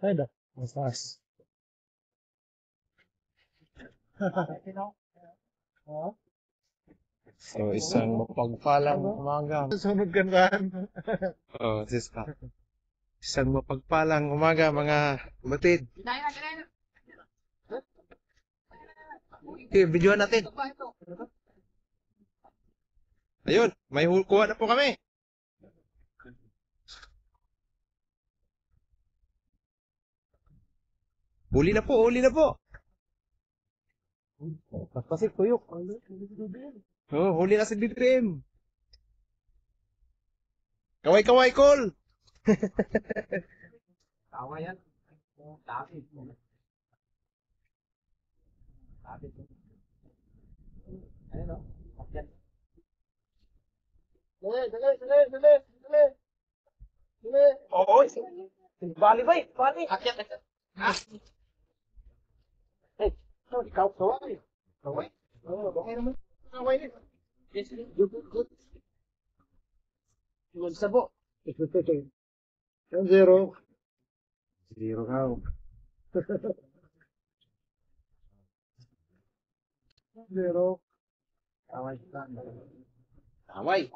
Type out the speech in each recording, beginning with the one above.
Ay, da. Mas taas. So, isang mapagpalang umaga. Sunod ganaan. Oh, siska. Isang mapagpalang umaga, mga batid. Okay, videoan natin. Ayun, may kuha na po kami. Huli na po, huli na po. Pasik tuyok. Oh, huli na si BBM. Kaway-kaway, call. Tawa yan. Tapit. Ayun o. Akyat. Dali. Oo, bali ba? Bali. Akyat. Ikaw kaway. Kaway? Oo, okay naman. Kaway din. Yes, good. Yung sabo. Yung zero. Zero ka. Zero. Kaway. Kaway.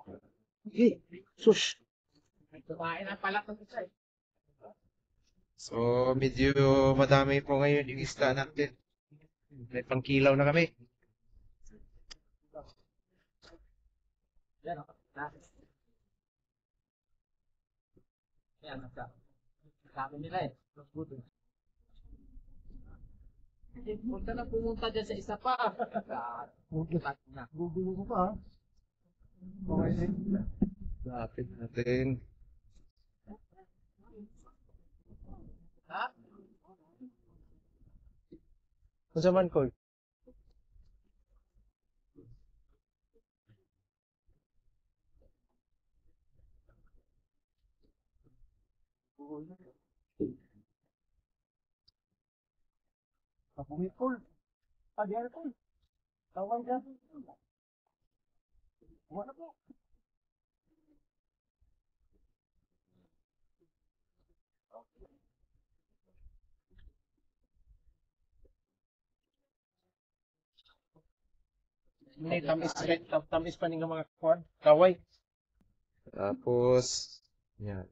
Hey, sus. Kumain na pala ito isa eh. So, medyo madami po ngayon yung isda natin. May pangkilaw na kami. Yan o. Yan, sabi nila eh. Huwag ka na pumunta dyan sa isa pa. Gugulo ko pa. Okay. Lapit natin. Ha? Ano sa man, call? Pumipol. Diyan po. Tawag ka. Wala po. Hindi, tamis pa nga mga kwan. Kaway. Tapos, yan.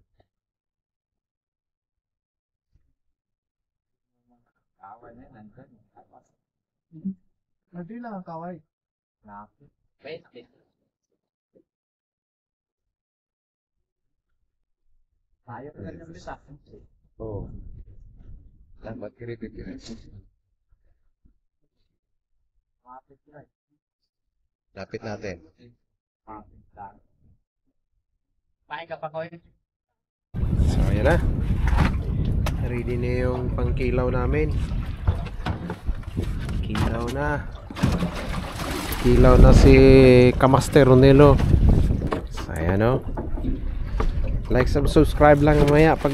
Kaway na yan. Hindi lang ang kaway. Wait. Tayo na lang yung bisa. Oo. Lambat kiri. Lapit natin. Pahay ka pa ko eh. So, ayan na. Ready na yung pangkilaw namin. Kilaw na si Kamaster Ronelo. So, ayan o. Like, subscribe lang mamaya pag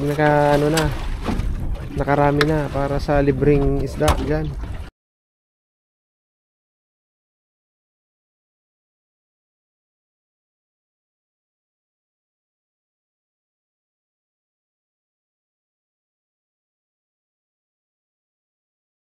nakarami na para sa libreng isda dyan.